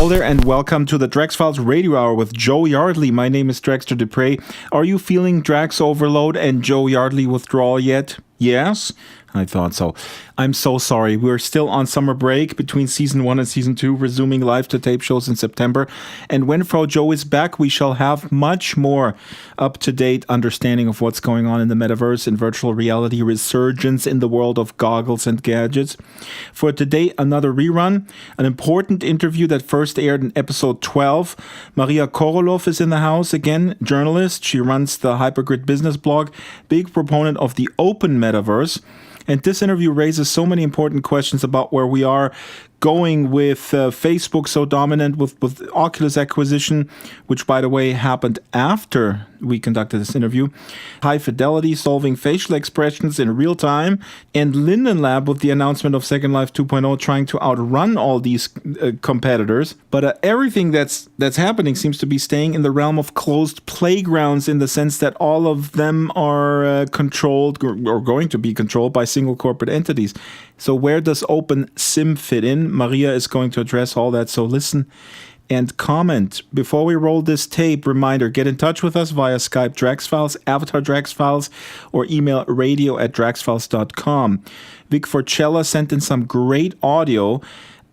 Hello there and welcome to the Drax Files Radio Hour with Joe Yardley. My name is Draxter Dupre. Are you feeling Drax overload and Joe Yardley withdrawal yet? Yes? I thought so. I'm so sorry. We're still on summer break between Season 1 and Season 2, resuming live-to-tape shows in September. And when Frau Joe is back, we shall have much more up-to-date understanding of what's going on in the Metaverse and virtual reality resurgence in the world of goggles and gadgets. For today, another rerun, an important interview that first aired in episode 12. Maria Korolov is in the house again, journalist. She runs the Hypergrid Business blog, big proponent of the open Metaverse. And this interview raises so many important questions about where we are going with Facebook so dominant with Oculus acquisition, which, by the way, happened after we conducted this interview. High fidelity, solving facial expressions in real time. And Linden Lab with the announcement of Second Life 2.0 trying to outrun all these competitors. But everything that's happening seems to be staying in the realm of closed playgrounds in the sense that all of them are controlled or going to be controlled by single corporate entities. So where does Opensim fit in? Maria is going to address all that, so listen and comment. Before we roll this tape, reminder, get in touch with us via Skype DraxFiles, Avatar DraxFiles, or email radio@draxfiles.com. Vic Forcella sent in some great audio.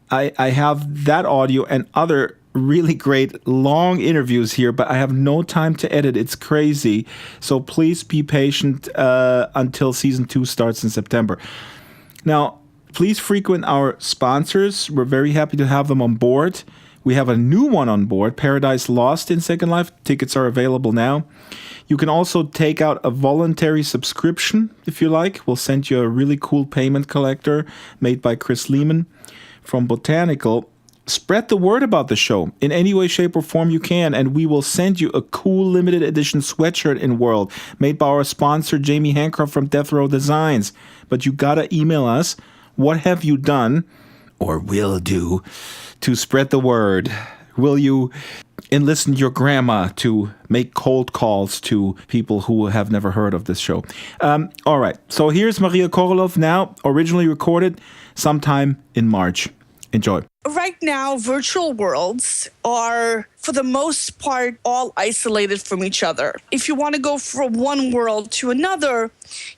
I have that audio and other really great long interviews here, but I have no time to edit. It's crazy. So please be patient until Season 2 starts in September. Now, please frequent our sponsors. We're very happy to have them on board. We have a new one on board, Paradise Lost in Second Life. Tickets are available now. You can also take out a voluntary subscription if you like. We'll send you a really cool payment collector made by Chris Lehman from Botanical. Spread the word about the show in any way, shape, or form you can, and we will send you a cool limited edition sweatshirt in World made by our sponsor, Jamie Hancroft from Death Row Designs. But you gotta email us, what have you done, or will do, to spread the word? Will you enlist your grandma to make cold calls to people who have never heard of this show? All right, so here's Maria Korolov now, originally recorded sometime in March. Enjoy. Right now, virtual worlds are, for the most part, all isolated from each other. If you want to go from one world to another,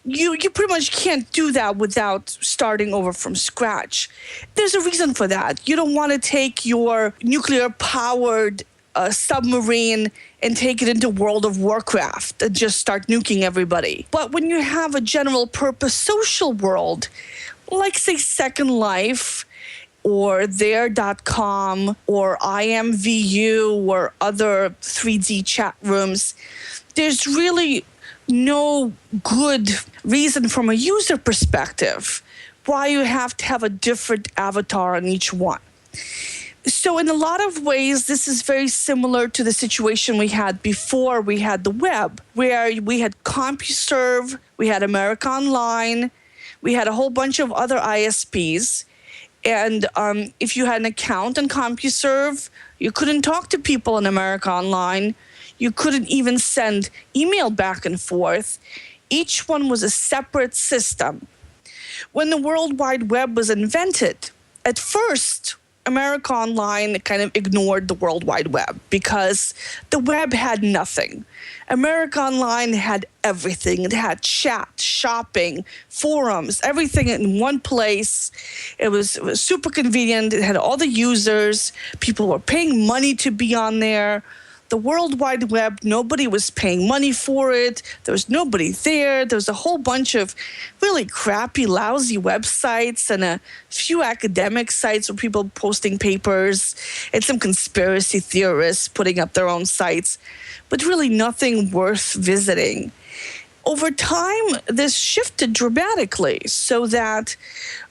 you pretty much can't do that without starting over from scratch. There's a reason for that. You don't want to take your nuclear-powered submarine and take it into World of Warcraft and just start nuking everybody. But when you have a general-purpose social world, like, say, Second Life, or there.com, or IMVU, or other 3D chat rooms, there's really no good reason from a user perspective why you have to have a different avatar on each one. So in a lot of ways, this is very similar to the situation we had before we had the web, where we had CompuServe, we had America Online, we had a whole bunch of other ISPs. And if you had an account on CompuServe, you couldn't talk to people in America Online. You couldn't even send email back and forth. Each one was a separate system. When the World Wide Web was invented, at first, America Online kind of ignored the World Wide Web because the web had nothing. America Online had everything. It had chat, shopping, forums, everything in one place. It was super convenient. It had all the users. People were paying money to be on there. The World Wide Web, nobody was paying money for it. There was nobody there. There was a whole bunch of really crappy, lousy websites and a few academic sites where people posting papers and some conspiracy theorists putting up their own sites, but really nothing worth visiting. Over time, this shifted dramatically so that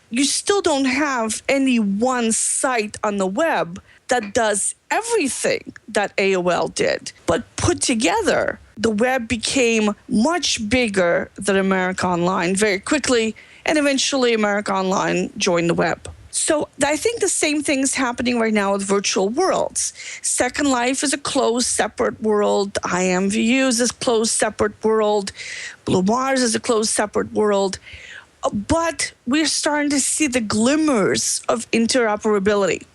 you still don't have any one site on the web that does everything that AOL did. But put together, the web became much bigger than America Online very quickly, and eventually America Online joined the web. So I think the same thing's happening right now with virtual worlds. Second Life is a closed, separate world. IMVU is a closed, separate world. Blue Mars is a closed, separate world. But we're starting to see the glimmers of interoperability.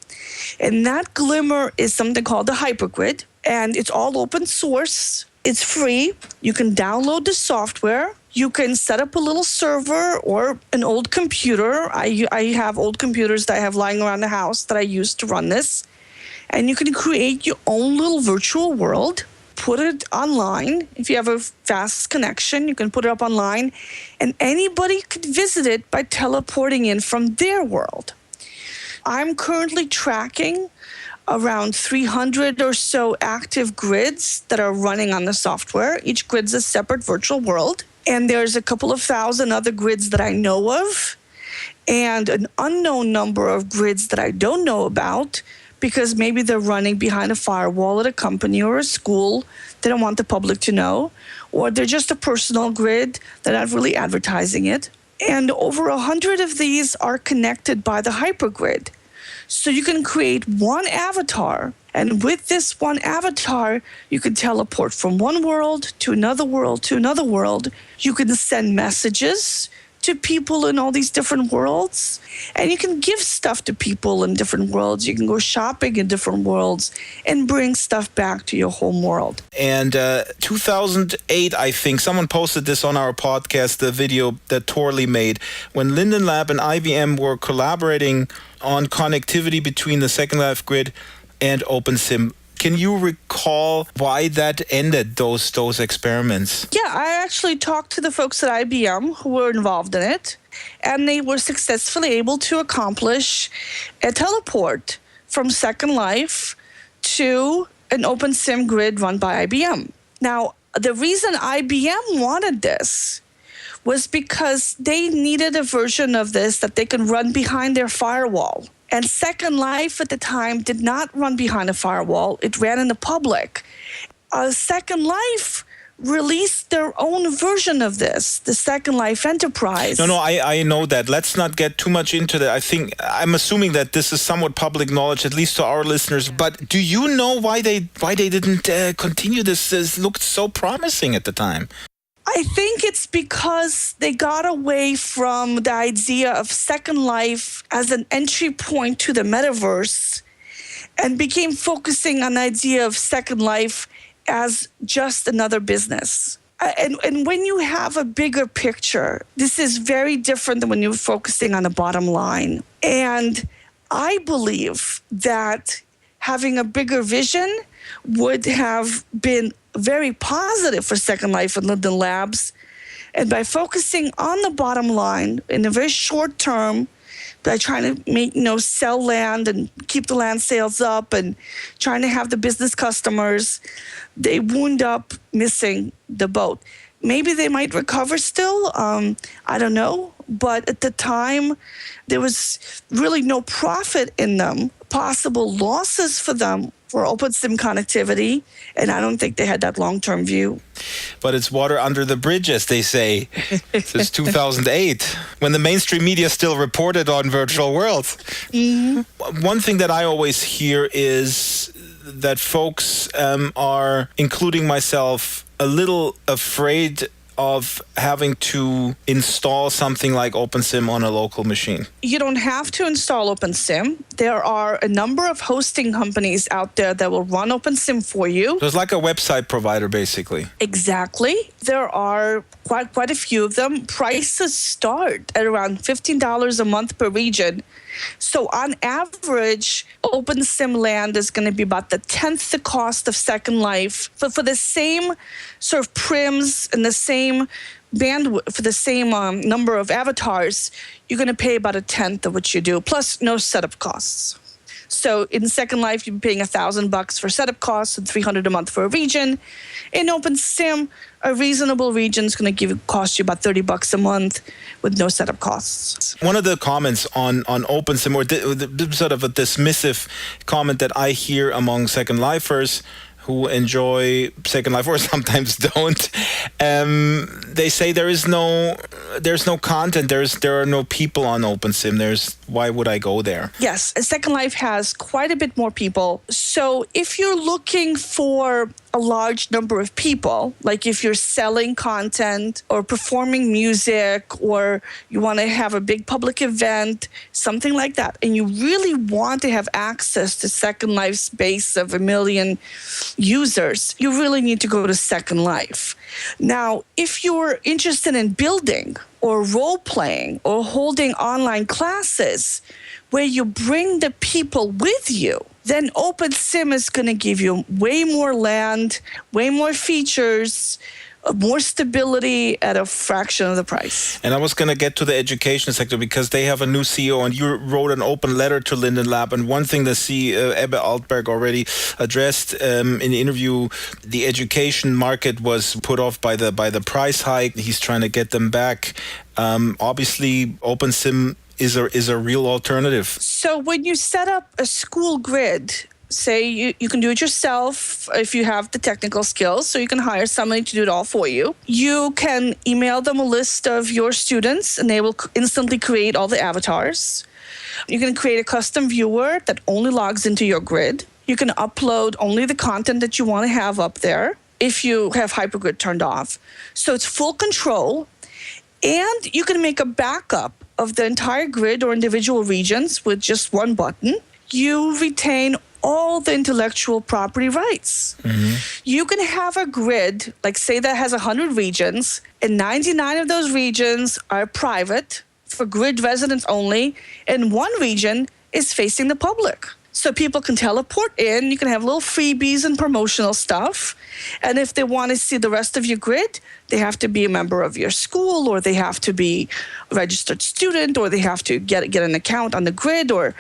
And that glimmer is something called the Hypergrid, and it's all open source. It's free. You can download the software. You can set up a little server or an old computer. I have old computers that I have lying around the house that I use to run this. And you can create your own little virtual world, put it online. If you have a fast connection, you can put it up online, and anybody could visit it by teleporting in from their world. I'm currently tracking around 300 or so active grids that are running on the software. Each grid's a separate virtual world. And there's a couple of thousand other grids that I know of, and an unknown number of grids that I don't know about, because maybe they're running behind a firewall at a company or a school. They don't want the public to know. Or they're just a personal grid. They're not really advertising it. And over 100 of these are connected by the Hypergrid. So you can create one avatar. And with this one avatar, you can teleport from one world to another world to another world. You can send messages to people in all these different worlds. And you can give stuff to people in different worlds. You can go shopping in different worlds and bring stuff back to your home world. And 2008, I think, someone posted this on our podcast, the video that Torley made, when Linden Lab and IBM were collaborating on connectivity between the Second Life grid and Opensim. Can you recall why that ended, those experiments? Yeah, I actually talked to the folks at IBM who were involved in it, and they were successfully able to accomplish a teleport from Second Life to an Opensim grid run by IBM. Now, the reason IBM wanted this was because they needed a version of this that they could run behind their firewall. And Second Life at the time did not run behind a firewall. It ran in the public. Second Life released their own version of this, the Second Life Enterprise. No, I know that. Let's not get too much into that. I'm assuming that this is somewhat public knowledge, at least to our listeners. But do you know why they didn't continue this? This looked so promising at the time. I think it's because they got away from the idea of Second Life as an entry point to the Metaverse and became focusing on the idea of Second Life as just another business. And when you have a bigger picture, this is very different than when you're focusing on the bottom line. And I believe that having a bigger vision would have been very positive for Second Life and Linden Labs. And by focusing on the bottom line in a very short term, by trying to make, sell land and keep the land sales up and trying to have the business customers, they wound up missing the boat. Maybe they might recover still. I don't know. But at the time, there was really no profit in them. Possible losses for them for Opensim connectivity, and I don't think they had that long-term view. But it's water under the bridge, as they say, since 2008, when the mainstream media still reported on virtual worlds. Mm-hmm. One thing that I always hear is that folks are, including myself, a little afraid of having to install something like Opensim on a local machine. You don't have to install Opensim. There are a number of hosting companies out there that will run Opensim for you. So it's like a website provider, basically. Exactly. There are quite a few of them. Prices start at around $15 a month per region. So on average, Opensim land is going to be about the 10th the cost of Second Life. But for the same sort of prims and the same bandwidth, for the same number of avatars, you're going to pay about a 10th of what you do, plus no setup costs. So in Second Life, you'd be paying $1,000 for setup costs and $300 a month for a region. In Opensim, a reasonable region is going to cost you about $30 a month with no setup costs. One of the comments on Opensim, or the sort of a dismissive comment that I hear among Second Lifers who enjoy Second Life or sometimes don't, they say there's no content, there are no people on Opensim. Why would I go there? Yes, Second Life has quite a bit more people. So if you're looking for a large number of people, like if you're selling content or performing music or you want to have a big public event, something like that, and you really want to have access to Second Life's base of 1 million users, you really need to go to Second Life. Now, if you're interested in building or role-playing or holding online classes where you bring the people with you, then Opensim is going to give you way more land, way more features, more stability at a fraction of the price. And I was going to get to the education sector because they have a new CEO, and you wrote an open letter to Linden Lab. And one thing the CEO, Ebbe Altberg, already addressed in the interview, the education market was put off by the price hike. He's trying to get them back. Obviously, Opensim is a real alternative. So when you set up a school grid, say you can do it yourself if you have the technical skills, so you can hire somebody to do it all for you. You can email them a list of your students and they will instantly create all the avatars. You can create a custom viewer that only logs into your grid. You can upload only the content that you want to have up there if you have Hypergrid turned off. So it's full control, and you can make a backup of the entire grid or individual regions with just one button. You retain all the intellectual property rights. Mm-hmm. You can have a grid, like say that has 100 regions, and 99 of those regions are private for grid residents only, and one region is facing the public. So people can teleport in, you can have little freebies and promotional stuff. And if they want to see the rest of your grid, they have to be a member of your school, or they have to be a registered student, or they have to get an account on the grid, or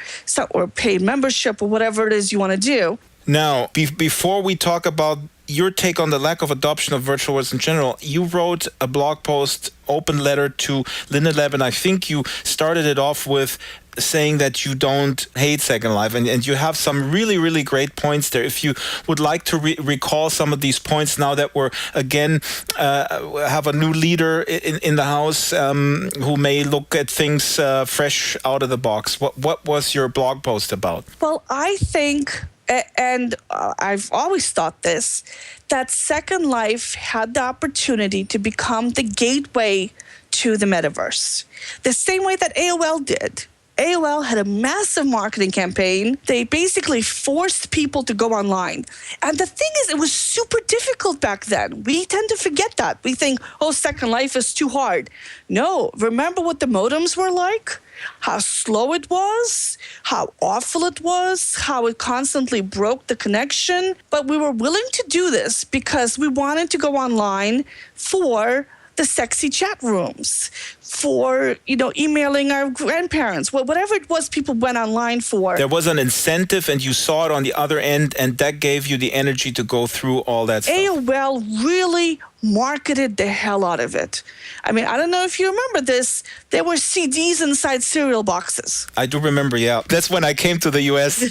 pay membership, or whatever it is you want to do. Now, before we talk about your take on the lack of adoption of virtual worlds in general, you wrote a blog post, open letter to Linden Lab, and I think you started it off with saying that you don't hate Second Life, and you have some really, really great points there. If you would like to recall some of these points now that we're, again, have a new leader in the house who may look at things fresh out of the box. What was your blog post about? Well, I think, and I've always thought this, that Second Life had the opportunity to become the gateway to the metaverse, the same way that AOL did. AOL had a massive marketing campaign. They basically forced people to go online. And the thing is, it was super difficult back then. We tend to forget that. We think, oh, Second Life is too hard. No, remember what the modems were like? How slow it was, how awful it was, how it constantly broke the connection. But we were willing to do this because we wanted to go online for the sexy chat rooms, for, emailing our grandparents, whatever it was people went online for. There was an incentive, and you saw it on the other end, and that gave you the energy to go through all that stuff. AOL really marketed the hell out of it. I mean, I don't know if you remember this. There were CDs inside cereal boxes. I do remember, yeah. That's when I came to the US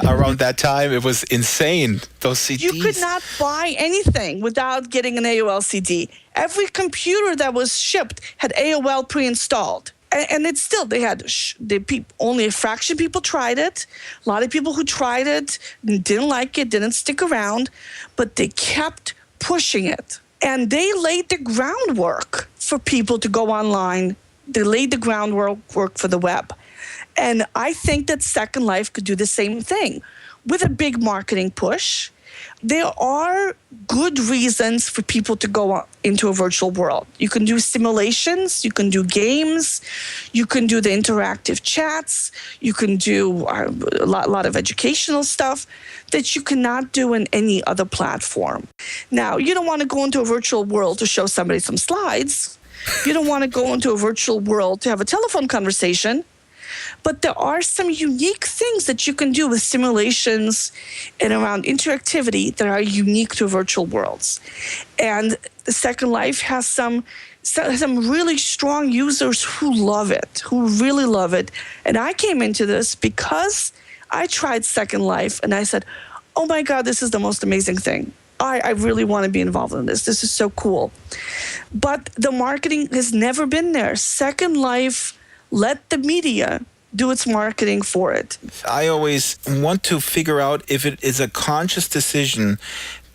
around that time. It was insane, those CDs. You could not buy anything without getting an AOL CD. Every computer that was shipped had AOL pre-installed. And it's still, only a fraction of people tried it. A lot of people who tried it didn't like it, didn't stick around, but they kept pushing it. And they laid the groundwork for people to go online. They laid the groundwork for the web. And I think that Second Life could do the same thing with a big marketing push. There are good reasons for people to go into a virtual world. You can do simulations, you can do games, you can do the interactive chats, you can do a lot of educational stuff that you cannot do in any other platform. Now, you don't want to go into a virtual world to show somebody some slides. You don't want to go into a virtual world to have a telephone conversation. But there are some unique things that you can do with simulations and around interactivity that are unique to virtual worlds. And the Second Life has some really strong users who love it, who really love it. And I came into this because I tried Second Life and I said, oh my God, this is the most amazing thing. I really want to be involved in this. This is so cool. But the marketing has never been there. Second Life let the media do its marketing for it. I always want to figure out if it is a conscious decision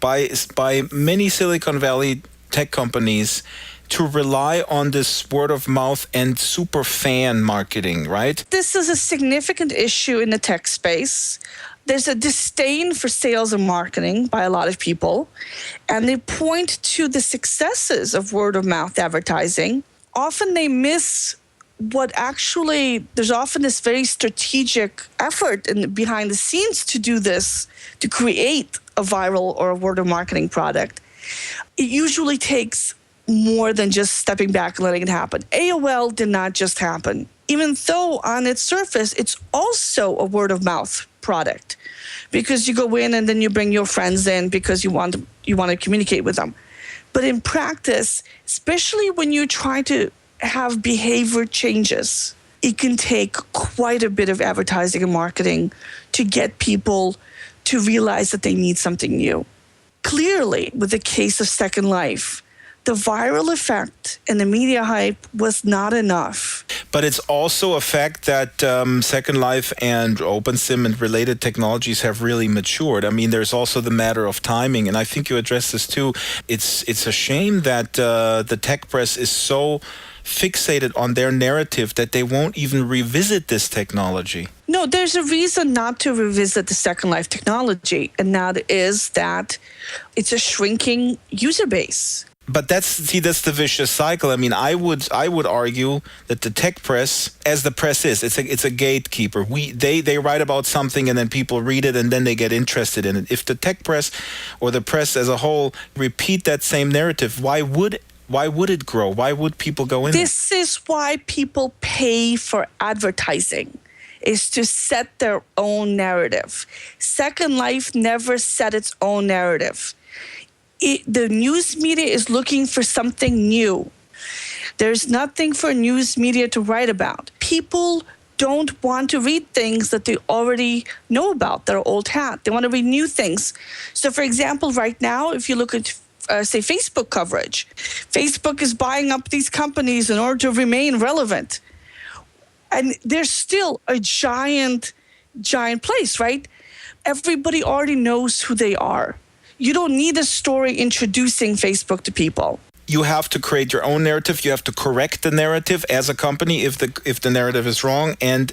by many Silicon Valley tech companies to rely on this word of mouth and super fan marketing, right? This is a significant issue in the tech space. There's a disdain for sales and marketing by a lot of people, and they point to the successes of word of mouth advertising. Often they miss what actually, there's often this very strategic effort behind the scenes to do this, to create a viral or a word of marketing product. It usually takes more than just stepping back and letting it happen. AOL did not just happen, even though on its surface, it's also a word of mouth product, because you go in and then you bring your friends in because you want to communicate with them. But in practice, especially when you try to have behavior changes, it can take quite a bit of advertising and marketing to get people to realize that they need something new. Clearly, with the case of Second Life, the viral effect and the media hype was not enough. But it's also a fact that Second Life and Opensim and related technologies have really matured. I mean, there's also the matter of timing, and I think you addressed this too. It's a shame that the tech press is so fixated on their narrative that they won't even revisit this technology. No, there's a reason not to revisit the Second Life technology, and that is that it's a shrinking user base. But that's the vicious cycle. I mean, I would argue that the tech press, as the press is, it's a gatekeeper. They write about something and then people read it and then they get interested in it. If the tech press or the press as a whole repeat that same narrative, why would it grow? Why would people go in? This is why people pay for advertising, is to set their own narrative. Second Life never set its own narrative. The news media is looking for something new. There's nothing for news media to write about. People don't want to read things that they already know about, that are old hat. They want to read new things. So, for example, right now, if you look at, say, Facebook coverage, Facebook is buying up these companies in order to remain relevant. And there's still a giant place, right? Everybody already knows who they are. You don't need a story introducing Facebook to people. You have to create your own narrative. You have to correct the narrative as a company if the narrative is wrong. And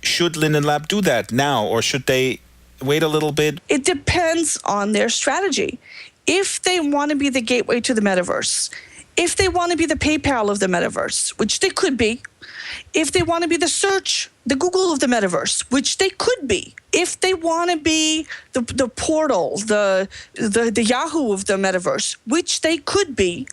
should Linden Lab do that now, or should they wait a little bit? It depends on their strategy. If they want to be the gateway to the metaverse, if they want to be the PayPal of the metaverse, which they could be, if they want to be the Google of the metaverse, which they could be, if they want to be the portal, the Yahoo of the metaverse, which they could be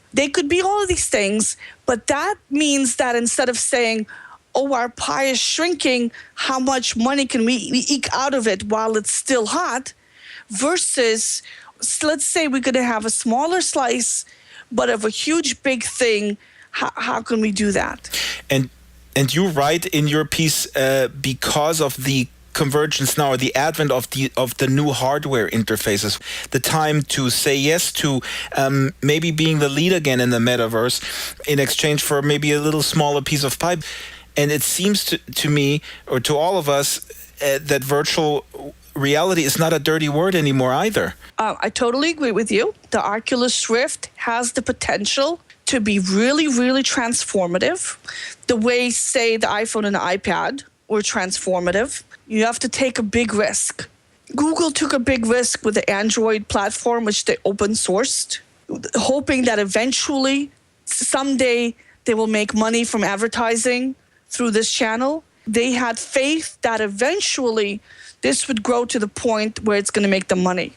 all of these things. But that means that instead of saying, oh, our pie is shrinking, how much money can we eke out of it while it's still hot, versus, let's say we're going to have a smaller slice, but of a huge, big thing, how can we do that? And you write in your piece, because of the convergence now, or the advent of the new hardware interfaces, the time to say yes to maybe being the lead again in the metaverse in exchange for maybe a little smaller piece of pie. And it seems to me, or to all of us, that virtual reality is not a dirty word anymore either. I totally agree with you. The Oculus Rift has the potential to be really, really transformative. The way, say, the iPhone and the iPad were transformative. You have to take a big risk. Google took a big risk with the Android platform, which they open sourced, hoping that eventually, someday, they will make money from advertising through this channel. They had faith that eventually this would grow to the point where it's going to make them money.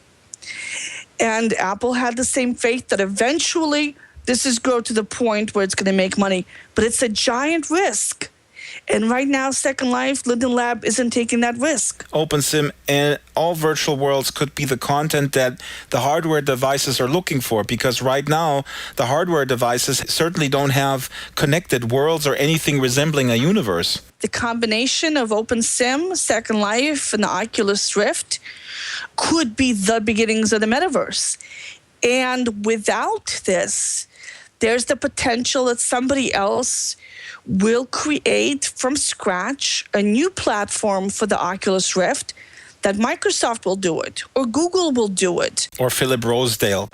And Apple had the same faith that eventually this is grow to the point where it's going to make money. But it's a giant risk. And right now, Second Life, Linden Lab isn't taking that risk. Opensim and all virtual worlds could be the content that the hardware devices are looking for, because right now, the hardware devices certainly don't have connected worlds or anything resembling a universe. The combination of Opensim, Second Life, and the Oculus Rift could be the beginnings of the metaverse. And without this, there's the potential that somebody else will create from scratch a new platform for the Oculus Rift that Microsoft will do it, or Google will do it, Or Philip Rosedale.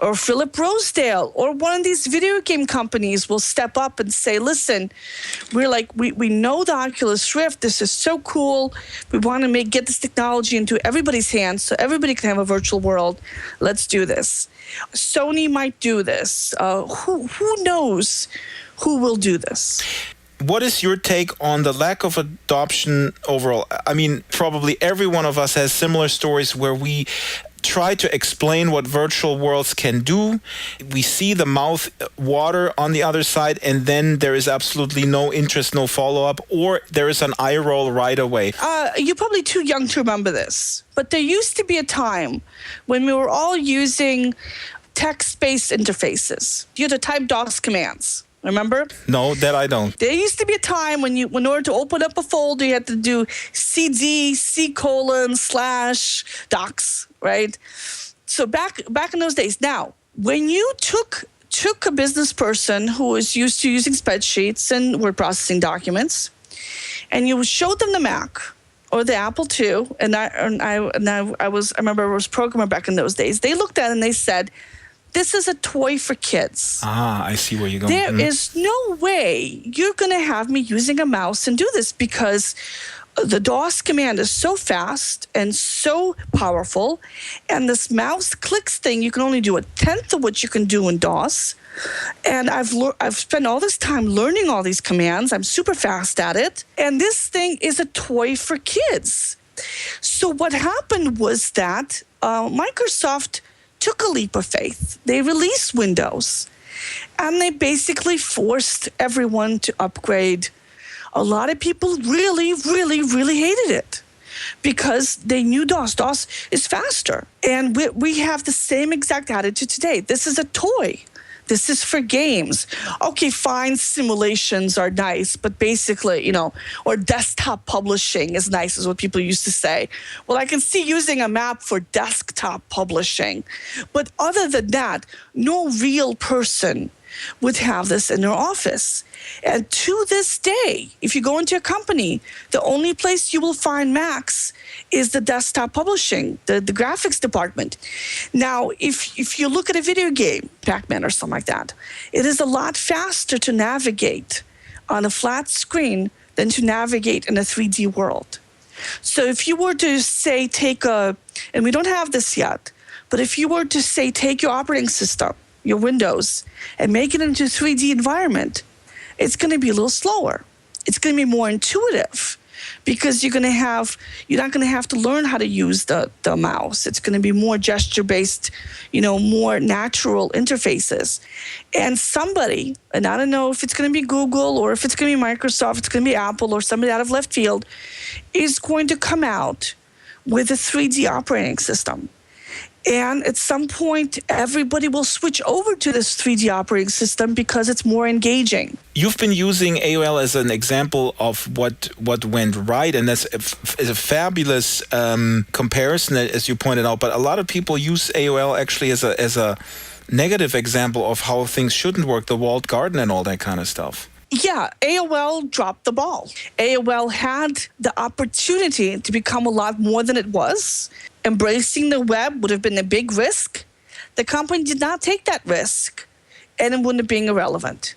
or one of these video game companies will step up and say, listen, we know the Oculus Rift. This is so cool. We want to get this technology into everybody's hands so everybody can have a virtual world. Let's do this. Sony might do this. Who knows who will do this? What is your take on the lack of adoption overall? I mean, probably every one of us has similar stories where we try to explain what virtual worlds can do. We see the mouth water on the other side, and then there is absolutely no interest, no follow-up, or there is an eye roll right away. You're probably too young to remember this, but there used to be a time when we were all using text-based interfaces. You had to type DOS commands. Remember? No, that I don't. There used to be a time when in order to open up a folder, you had to do CD, C:/docs, right? So back in those days. Now, when you took a business person who was used to using spreadsheets and word processing documents, and you showed them the Mac or the Apple II, I remember I was a programmer back in those days. They looked at it and they said, this is a toy for kids. I see where you're going. There is no way you're going to have me using a mouse and do this, because the DOS command is so fast and so powerful, and this mouse clicks thing, you can only do a tenth of what you can do in DOS. And I've spent all this time learning all these commands. I'm super fast at it. And this thing is a toy for kids. So what happened was that Microsoft took a leap of faith. They released Windows, and they basically forced everyone to upgrade. A lot of people really, really, really hated it because they knew DOS. DOS is faster. And we have the same exact attitude today. This is a toy. This is for games. Okay, fine, simulations are nice, but basically, or desktop publishing is nice, is what people used to say. Well, I can see using a map for desktop publishing. But other than that, no real person would have this in their office. And to this day, if you go into a company, the only place you will find Macs is the desktop publishing, the graphics department. Now, if you look at a video game, Pac-Man or something like that, it is a lot faster to navigate on a flat screen than to navigate in a 3D world. So if you were to say and we don't have this yet, but if you were to say take your operating system, your Windows, and make it into a 3D environment, it's going to be a little slower. It's going to be more intuitive, because you're not going to have to learn how to use the mouse. It's going to be more gesture-based, more natural interfaces. And somebody, and I don't know if it's going to be Google or if it's going to be Microsoft, it's going to be Apple or somebody out of left field, is going to come out with a 3D operating system. And at some point, everybody will switch over to this 3D operating system because it's more engaging. You've been using AOL as an example of what went right, and that's is a fabulous comparison, as you pointed out. But a lot of people use AOL actually as a negative example of how things shouldn't work, the walled garden and all that kind of stuff. Yeah, AOL dropped the ball. AOL had the opportunity to become a lot more than it was. Embracing the web would have been a big risk. The company did not take that risk, and it wouldn't have been irrelevant.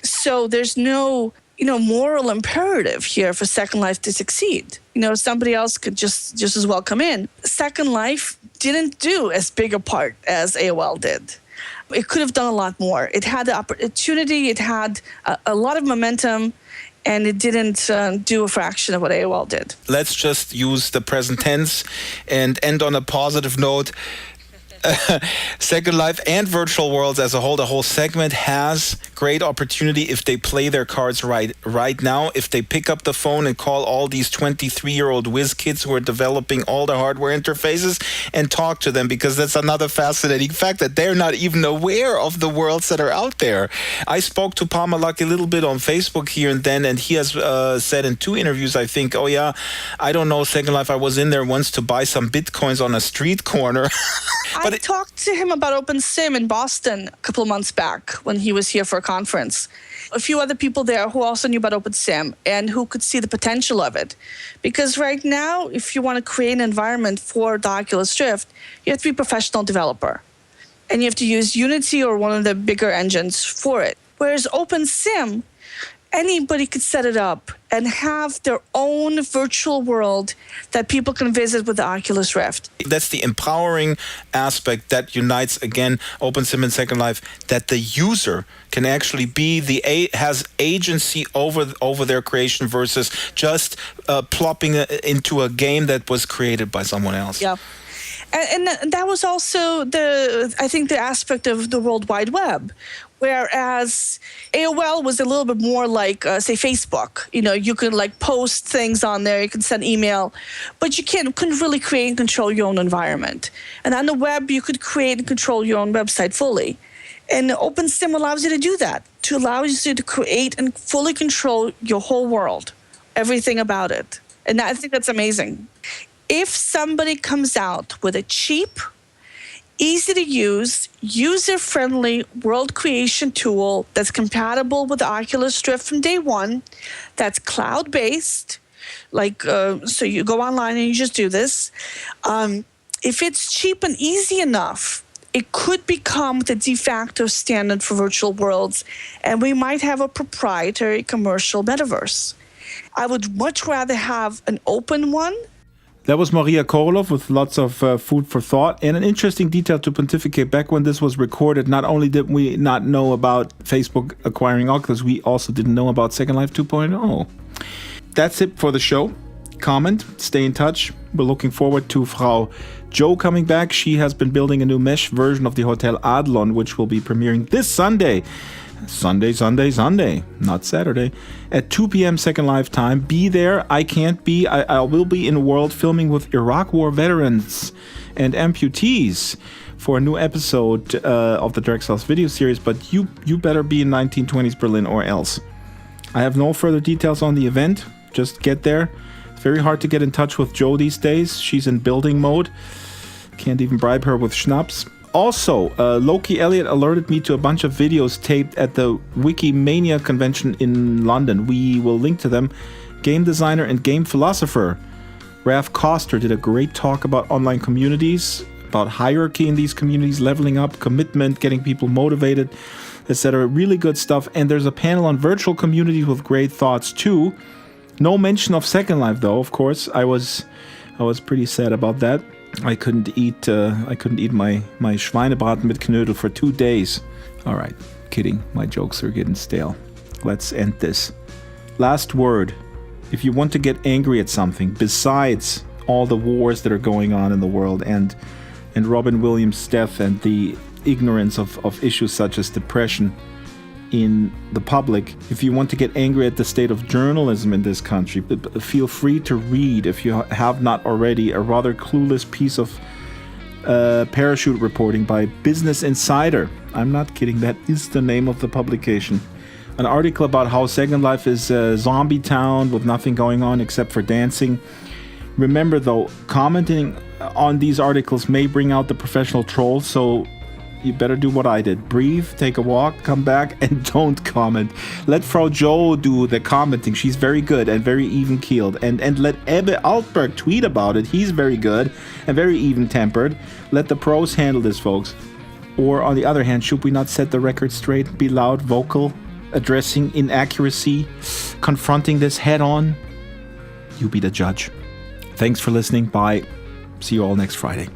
So there's no, moral imperative here for Second Life to succeed. Somebody else could just as well come in. Second Life didn't do as big a part as AOL did. It could have done a lot more. It had the opportunity, it had a lot of momentum, and it didn't do a fraction of what AOL did. Let's just use the present tense and end on a positive note. Second Life and Virtual Worlds as a whole, the whole segment has great opportunity if they play their cards right now, if they pick up the phone and call all these 23-year-old whiz kids who are developing all the hardware interfaces and talk to them, because that's another fascinating fact that they're not even aware of the worlds that are out there. I spoke to Pamalak a little bit on Facebook here and then, and he has said in 2 interviews, I think, oh yeah, I don't know, Second Life, I was in there once to buy some bitcoins on a street corner. I talked to him about Opensim in Boston a couple of months back when he was here for a conference. A few other people there who also knew about Opensim and who could see the potential of it. Because right now, if you want to create an environment for the Oculus Rift, you have to be a professional developer. And you have to use Unity or one of the bigger engines for it. Whereas Opensim, anybody could set it up and have their own virtual world that people can visit with the Oculus Rift. That's the empowering aspect that unites, again, Opensim and Second Life, that the user can actually has agency over their creation versus just plopping into a game that was created by someone else. Yeah. And that was also I think the aspect of the World Wide Web, whereas AOL was a little bit more like, say, Facebook. You could like post things on there, you could send email, but you couldn't really create and control your own environment. And on the web, you could create and control your own website fully. And Opensim allows you to do that, allows you to create and fully control your whole world, everything about it. And I think that's amazing. If somebody comes out with a cheap, easy to use, user-friendly world creation tool that's compatible with the Oculus Rift from day one, that's cloud-based, so you go online and you just do this. If it's cheap and easy enough, it could become the de facto standard for virtual worlds, and we might have a proprietary commercial metaverse. I would much rather have an open one. That was Maria Korolov with lots of food for thought and an interesting detail to pontificate. Back when this was recorded, not only did we not know about Facebook acquiring Oculus, we also didn't know about Second Life 2.0. That's it for the show. Comment, stay in touch. We're looking forward to Frau Jo coming back. She has been building a new mesh version of the Hotel Adlon, which will be premiering this Sunday. Sunday, not Saturday, at 2 p.m. Second Life time. Be there. I can't be. I will be in world filming with Iraq War veterans and amputees for a new episode of the Drax video series, but you better be in 1920s Berlin or else. I have no further details on the event. Just get there. It's very hard to get in touch with Jo these days. She's in building mode. Can't even bribe her with schnapps. Also, Loki Elliott alerted me to a bunch of videos taped at the Wikimania convention in London. We will link to them. Game designer and game philosopher Ralph Koster did a great talk about online communities, about hierarchy in these communities, leveling up, commitment, getting people motivated, etc. Really good stuff. And there's a panel on virtual communities with great thoughts too. No mention of Second Life though, of course. I was pretty sad about that. I couldn't eat my Schweinebraten mit Knödel for 2 days. All right, kidding. My jokes are getting stale. Let's end this. Last word. If you want to get angry at something, besides all the wars that are going on in the world and Robin Williams' death and the ignorance of issues such as depression in the public, if you want to get angry at the state of journalism in this country, feel free to read, if you have not already, a rather clueless piece of parachute reporting by Business Insider. I'm not kidding, that is the name of the publication. An article about how Second Life is a zombie town with nothing going on except for dancing. Remember though, commenting on these articles may bring out the professional trolls, so you better do what I did. Breathe, take a walk, come back, and don't comment. Let Frau Jo do the commenting. She's very good and very even-keeled. And let Ebbe Altberg tweet about it. He's very good and very even-tempered. Let the pros handle this, folks. Or, on the other hand, should we not set the record straight, be loud, vocal, addressing inaccuracy, confronting this head-on? You be the judge. Thanks for listening. Bye. See you all next Friday.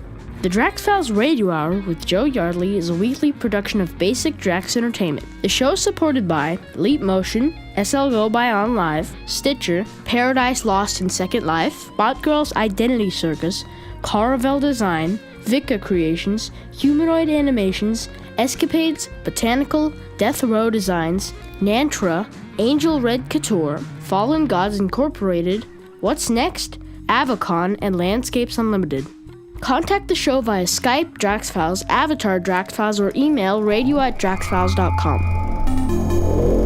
The Drax Files Radio Hour with Joe Yardley is a weekly production of Basic Drax Entertainment. The show is supported by Leap Motion, SL Go by On Live, Stitcher, Paradise Lost in Second Life, Bot Girls Identity Circus, Caravel Design, Vika Creations, Humanoid Animations, Escapades, Botanical, Death Row Designs, Nantra, Angel Red Couture, Fallen Gods Incorporated, What's Next, Avacon, and Landscapes Unlimited. Contact the show via Skype, DraxFiles, Avatar DraxFiles, or email radio@draxfiles.com.